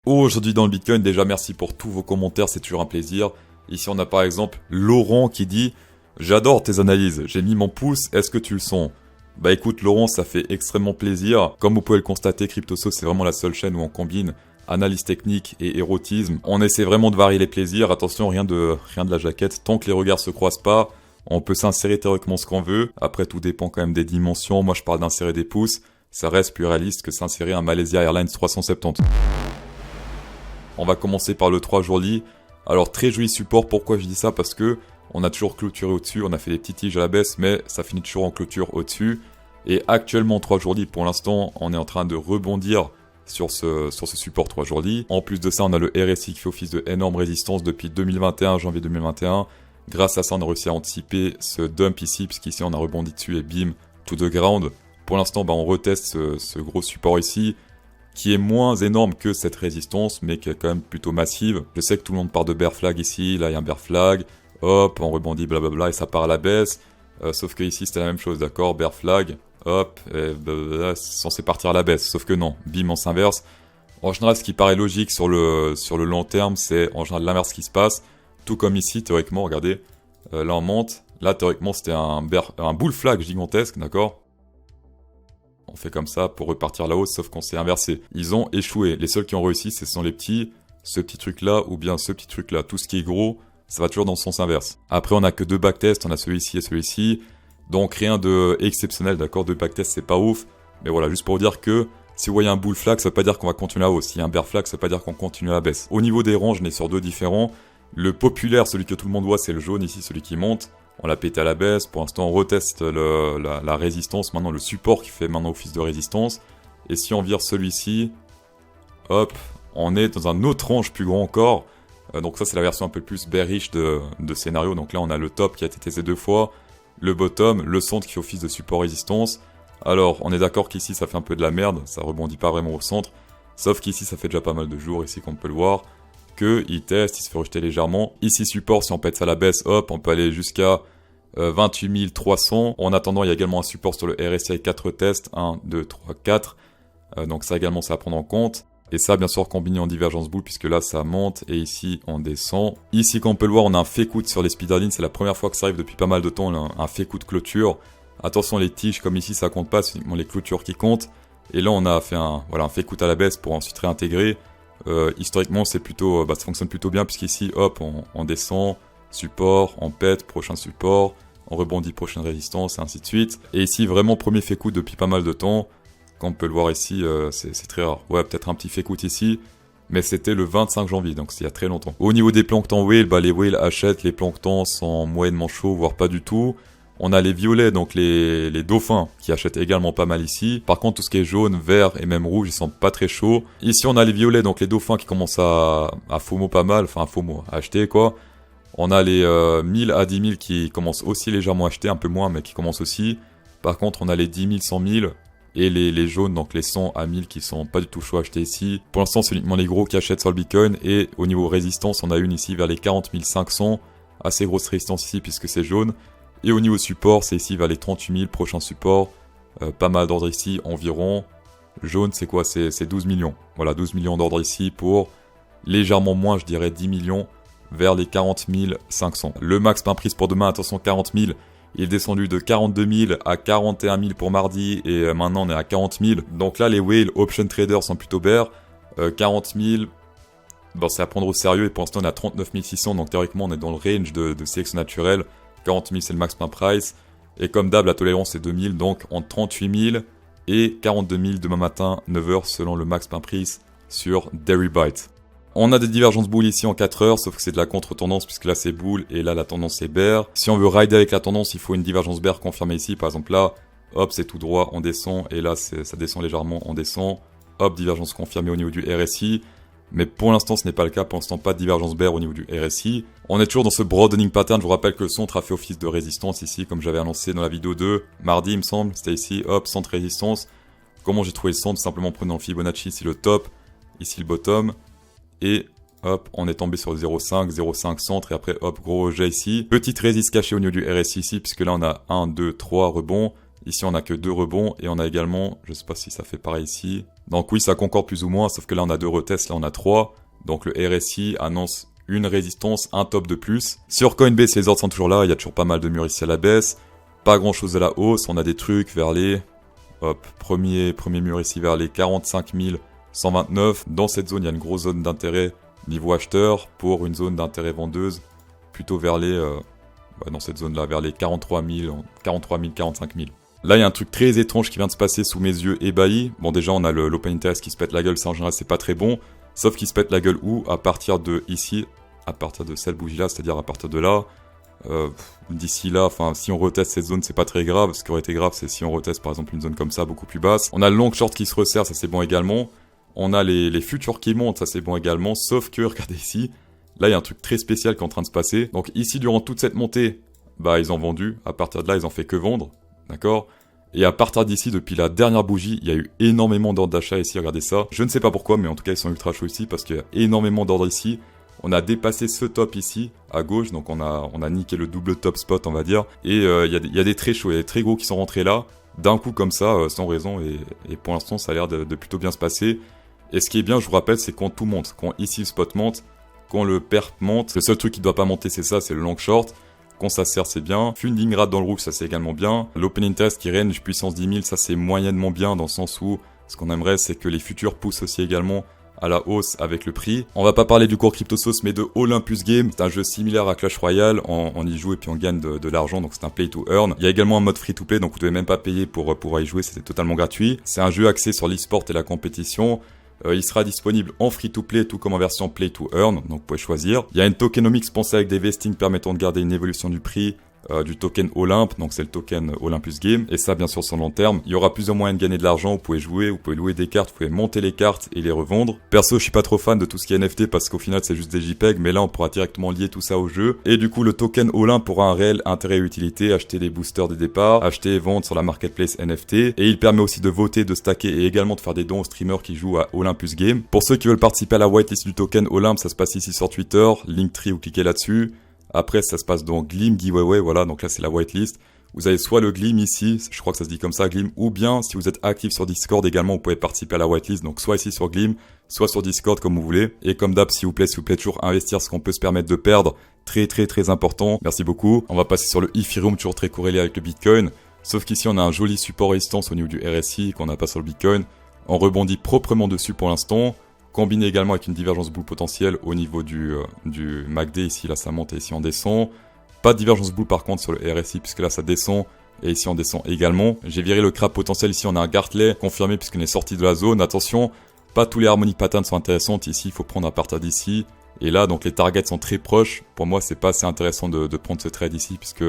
Aujourd'hui dans le Bitcoin, déjà merci pour tous vos commentaires, c'est toujours un plaisir. Ici on a par exemple Laurent qui dit « J'adore tes analyses, j'ai mis mon pouce, est-ce que tu le sens ?» Bah écoute Laurent, ça fait extrêmement plaisir. Comme vous pouvez le constater, CryptoSauce c'est vraiment la seule chaîne où on combine analyse technique et érotisme. On essaie vraiment de varier les plaisirs, attention rien de la jaquette, tant que les regards se croisent pas, on peut s'insérer théoriquement ce qu'on veut. Après tout dépend quand même des dimensions, moi je parle d'insérer des pouces, ça reste plus réaliste que s'insérer un Malaysia Airlines 370. On va commencer par le 3 jours lit. Alors très joli support, pourquoi je dis ça? Parce que on a toujours clôturé au-dessus, on a fait des petits tiges à la baisse, mais ça finit toujours en clôture au-dessus. Et actuellement 3 jours lit, pour l'instant, on est en train de rebondir sur ce support 3 jours lit. En plus de ça, on a le RSI qui fait office de énorme résistance depuis 2021, janvier 2021. Grâce à ça, on a réussi à anticiper ce dump ici, puisqu'ici on a rebondi dessus et bim, to the ground. Pour l'instant, on reteste ce gros support ici, qui est moins énorme que cette résistance, mais qui est quand même plutôt massive. Je sais que tout le monde part de bear flag ici, là il y a un bear flag, hop, on rebondit blablabla et ça part à la baisse. Sauf que ici c'était la même chose, d'accord, bear flag, hop, et blablabla, c'est censé partir à la baisse. Sauf que non, bim, on s'inverse. En général, ce qui paraît logique sur le long terme, c'est en général l'inverse qui se passe. Tout comme ici, théoriquement, regardez, là on monte, là théoriquement c'était un bull flag gigantesque, d'accord. On fait comme ça pour repartir là-haut, sauf qu'on s'est inversé. Ils ont échoué. Les seuls qui ont réussi, ce sont les petits, ce petit truc-là, ou bien ce petit truc-là. Tout ce qui est gros, ça va toujours dans le sens inverse. Après, on a que deux backtests, on a celui-ci et celui-ci. Donc rien de exceptionnel, d'accord? Deux backtests, c'est pas ouf. Mais voilà, juste pour vous dire que si vous voyez un bull flag, ça veut pas dire qu'on va continuer à haut. S'il y a un bear flag, ça veut pas dire qu'on continue à la baisse. Au niveau des ranges, on est sur deux différents. Le populaire, celui que tout le monde voit, c'est le jaune ici, celui qui monte. On l'a pété à la baisse, pour l'instant on reteste la résistance, maintenant le support qui fait maintenant office de résistance. Et si on vire celui-ci, hop, on est dans un autre range plus grand encore. Donc ça c'est la version un peu plus bearish de scénario. Donc là on a le top qui a été testé 2 fois, le bottom, le centre qui fait office de support résistance. Alors on est d'accord qu'ici ça fait un peu de la merde, ça rebondit pas vraiment au centre. Sauf qu'ici ça fait déjà pas mal de jours, ici qu'on peut le voir. Il teste, il se fait rejeter légèrement. Ici support, si on pète ça à la baisse, hop, on peut aller jusqu'à 28 300. En attendant, il y a également un support sur le RSI avec 4 tests, 1, 2, 3, 4. Donc ça également, c'est à prendre en compte. Et ça, bien sûr, combiné en divergence bull, puisque là, ça monte, et ici, on descend. Ici, comme on peut le voir, on a un fake out sur les speed hardines. C'est la première fois que ça arrive depuis pas mal de temps, là, un fake out clôture. Attention, les tiges, comme ici, ça compte pas, c'est uniquement les clôtures qui comptent. Et là, on a fait un fake out à la baisse pour ensuite réintégrer. Historiquement, c'est plutôt, ça fonctionne plutôt bien puisqu'ici, hop, on descend, support, on pète, prochain support, on rebondit, prochaine résistance, et ainsi de suite. Et ici, vraiment premier fake out depuis pas mal de temps. Comme on peut le voir ici, c'est très rare. Ouais, peut-être un petit fake out ici, mais c'était le 25 janvier, donc c'est il y a très longtemps. Au niveau des planctons whale, les whales achètent les planctons sans moyennement chaud, voire pas du tout. On a les violets, donc les dauphins, qui achètent également pas mal ici. Par contre, tout ce qui est jaune, vert et même rouge, ils sont pas très chauds. Ici, on a les violets, donc les dauphins qui commencent à FOMO pas mal, enfin à FOMO, à acheter quoi. On a les 1000 à 10 000 qui commencent aussi légèrement à acheter, un peu moins, mais qui commencent aussi. Par contre, on a les 10 000, 100 000 et les jaunes, donc les 100 à 1000 qui sont pas du tout chauds à acheter ici. Pour l'instant, c'est uniquement les gros qui achètent sur le Bitcoin. Et au niveau résistance, on a une ici vers les 40 500. Assez grosse résistance ici puisque c'est jaune. Et au niveau support, c'est ici vers les 38 000, prochain support. Pas mal d'ordres ici, environ. Jaune, c'est quoi? C'est 12 millions. Voilà, 12 millions d'ordres ici pour légèrement moins, je dirais 10 millions, vers les 40 500. Le max pain prise pour demain, attention, 40 000. Il est descendu de 42 000 à 41 000 pour mardi et maintenant on est à 40 000. Donc là, les whale option traders sont plutôt bear. 40 000, c'est à prendre au sérieux et pour l'instant on est à 39 600. Donc théoriquement, on est dans le range de sélection naturelle. 40 000 c'est le max pain price, et comme d'hab la tolérance c'est 2000, donc entre 38 000 et 42 000 demain matin, 9h selon le max pain price sur Deribite. On a des divergences bull ici en 4 heures, sauf que c'est de la contre-tendance puisque là c'est bull et là la tendance est bear. Si on veut rider avec la tendance, il faut une divergence bear confirmée ici, par exemple là, hop c'est tout droit, on descend, et là ça descend légèrement, on descend, hop divergence confirmée au niveau du RSI. Mais pour l'instant, ce n'est pas le cas. Pour l'instant, pas de divergence bear au niveau du RSI. On est toujours dans ce broadening pattern. Je vous rappelle que le centre a fait office de résistance ici, comme j'avais annoncé dans la vidéo 2. Mardi, il me semble. C'était ici. Hop, centre résistance. Comment j'ai trouvé le centre? Simplement prenant le Fibonacci, ici le top, ici le bottom. Et hop, on est tombé sur le 0,5, 0,5 centre. Et après, hop, gros rejet ici. Petite résistance cachée au niveau du RSI ici, puisque là, on a 1, 2, 3 rebonds. Ici, on a que 2 rebonds et on a également, je sais pas si ça fait pareil ici. Donc oui, ça concorde plus ou moins, sauf que là, on a 2 retests, là, on a 3. Donc le RSI annonce une résistance, un top de plus. Sur Coinbase, les ordres sont toujours là, il y a toujours pas mal de murs ici à la baisse. Pas grand chose à la hausse, on a des trucs vers les... Hop, premier mur ici vers les 45 129. Dans cette zone, il y a une grosse zone d'intérêt niveau acheteur pour une zone d'intérêt vendeuse plutôt vers les... dans cette zone-là, vers les 43 000, 45 000. Là, il y a un truc très étrange qui vient de se passer sous mes yeux ébahis. Bon, déjà, on a l'open interest qui se pète la gueule, ça en général, c'est pas très bon. Sauf qu'il se pète la gueule où? À partir de ici, à partir de cette bougie-là, c'est-à-dire à partir de là. D'ici là, enfin, si on reteste cette zone, c'est pas très grave. Ce qui aurait été grave, c'est si on reteste par exemple une zone comme ça, beaucoup plus basse. On a le long short qui se resserre, ça c'est bon également. On a les futurs qui montent, ça c'est bon également. Sauf que, regardez ici, là il y a un truc très spécial qui est en train de se passer. Donc ici, durant toute cette montée, bah ils ont vendu. À partir de là, ils ont fait que vendre. D'accord? Et à partir d'ici, depuis la dernière bougie, il y a eu énormément d'ordres d'achat ici, regardez ça. Je ne sais pas pourquoi, mais en tout cas, ils sont ultra chauds ici parce qu'il y a énormément d'ordres ici. On a dépassé ce top ici, à gauche, donc on a niqué le double top spot, on va dire. Et il y a des très chauds, il y a des très gros qui sont rentrés là, d'un coup comme ça, sans raison, et pour l'instant, ça a l'air de plutôt bien se passer. Et ce qui est bien, je vous rappelle, c'est quand tout monte, quand ici le spot monte, quand le perp monte, le seul truc qui doit pas monter, c'est ça, c'est le long short. Quand ça sert, c'est bien. Funding rate dans le rouge, ça c'est également bien. L'open interest qui range puissance 10 000, ça c'est moyennement bien dans le sens où ce qu'on aimerait, c'est que les futurs poussent aussi également à la hausse avec le prix. On va pas parler du cours CryptoSauce, mais de Olympus Game. C'est un jeu similaire à Clash Royale. On y joue et puis on gagne de l'argent, donc c'est un play to earn. Il y a également un mode free to play, donc vous devez même pas payer pour pouvoir y jouer, c'était totalement gratuit. C'est un jeu axé sur l'e-sport et la compétition. Il sera disponible en free-to-play, tout comme en version play-to-earn, donc vous pouvez choisir. Il y a une tokenomics pensée avec des vestings permettant de garder une évolution du prix du token Olympe, donc c'est le token Olympus Game, et ça bien sûr sur le long terme. Il y aura plusieurs moyens de gagner de l'argent, vous pouvez jouer, vous pouvez louer des cartes, vous pouvez monter les cartes et les revendre. Perso, je suis pas trop fan de tout ce qui est NFT parce qu'au final c'est juste des JPEG, mais là on pourra directement lier tout ça au jeu. Et du coup le token Olympe aura un réel intérêt et utilité, acheter les boosters des départs, acheter et vendre sur la marketplace NFT, et il permet aussi de voter, de stacker et également de faire des dons aux streamers qui jouent à Olympus Game. Pour ceux qui veulent participer à la whitelist du token Olympe, ça se passe ici sur Twitter, Linktree, vous cliquez là-dessus. Après, ça se passe dans Gleam Giveaway, voilà, donc là c'est la whitelist. Vous avez soit le Gleam ici, je crois que ça se dit comme ça, Gleam, ou bien si vous êtes actif sur Discord également, vous pouvez participer à la whitelist, donc soit ici sur Gleam, soit sur Discord comme vous voulez. Et comme d'hab, s'il vous plaît, toujours investir ce qu'on peut se permettre de perdre, très important, merci beaucoup. On va passer sur le Ethereum, toujours très corrélé avec le Bitcoin, sauf qu'ici on a un joli support résistance au niveau du RSI qu'on n'a pas sur le Bitcoin. On rebondit proprement dessus pour l'instant. Combiné également avec une divergence boule potentielle au niveau du MACD, ici là ça monte et ici on descend. Pas de divergence boule par contre sur le RSI puisque là ça descend et ici on descend également. J'ai viré le crap potentiel, ici on a un Gartley confirmé puisqu'on est sorti de la zone. Attention, pas tous les harmonic patterns sont intéressantes, ici il faut prendre à partir d'ici. Et là donc les targets sont très proches, pour moi c'est pas assez intéressant de prendre ce trade ici puisque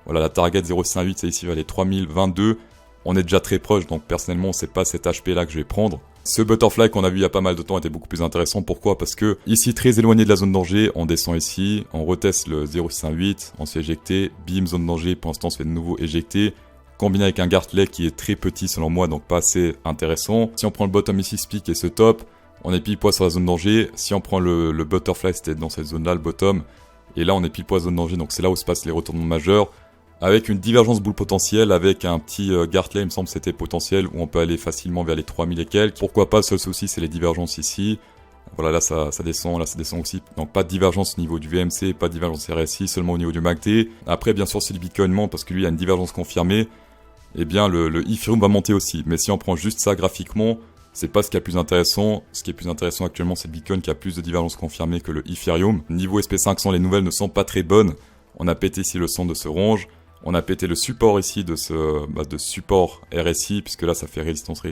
voilà la target 0,58 c'est ici vers les 3022. On est déjà très proche donc personnellement c'est pas cet HP là que je vais prendre. Ce butterfly qu'on a vu il y a pas mal de temps était beaucoup plus intéressant. Pourquoi? Parce que ici, très éloigné de la zone danger, on descend ici, on reteste le 0,68, on se fait éjecter, bim, zone danger, pour l'instant on se fait de nouveau éjecter. Combiné avec un Gartley qui est très petit selon moi, donc pas assez intéressant. Si on prend le bottom ici, speak et ce top, on est pile poil sur la zone danger. Si on prend le butterfly, c'était dans cette zone-là, le bottom. Et là, on est pile poil zone danger, donc c'est là où se passent les retournements majeurs. Avec une divergence boule potentielle, avec un petit Gartley, il me semble que c'était potentiel, où on peut aller facilement vers les 3000 et quelques. Pourquoi pas, le seul souci, c'est les divergences ici. Voilà, là ça descend, là ça descend aussi. Donc pas de divergence au niveau du VMC, pas de divergence RSI, seulement au niveau du MACD. Après, bien sûr, si le Bitcoin monte, parce que lui, il y a une divergence confirmée, eh bien le Ethereum va monter aussi. Mais si on prend juste ça graphiquement, c'est pas ce qui est le plus intéressant. Ce qui est plus intéressant actuellement, c'est le Bitcoin qui a plus de divergence confirmée que le Ethereum. Niveau SP500, les nouvelles ne sont pas très bonnes. On a pété ici le centre de ce range. On a pété le support ici de ce support RSI, puisque là ça fait résistance.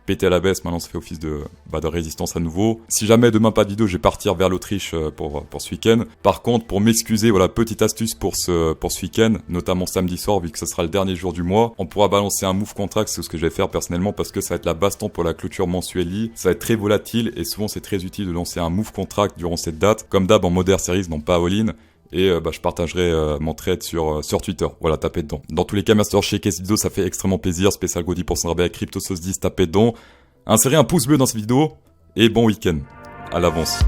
Pété à la baisse, maintenant ça fait office de résistance à nouveau. Si jamais demain pas de vidéo, je vais partir vers l'Autriche pour ce week-end. Par contre, pour m'excuser, voilà, petite astuce pour ce week-end, notamment samedi soir, vu que ce sera le dernier jour du mois, on pourra balancer un move contract, c'est ce que je vais faire personnellement, parce que ça va être la baston pour la clôture mensuelle. Ça va être très volatile, et souvent c'est très utile de lancer un move contract durant cette date. Comme d'hab en Modern Series, non pas all-in. Et je partagerai mon trade sur Twitter. Voilà, tapez dedans. Dans tous les cas, merci d'avoir checké cette vidéo, ça fait extrêmement plaisir. Spécial Gaudi pour rabais avec CryptoSauce10, tapez dedans. Insérez un pouce bleu dans cette vidéo. Et bon week-end. À l'avance.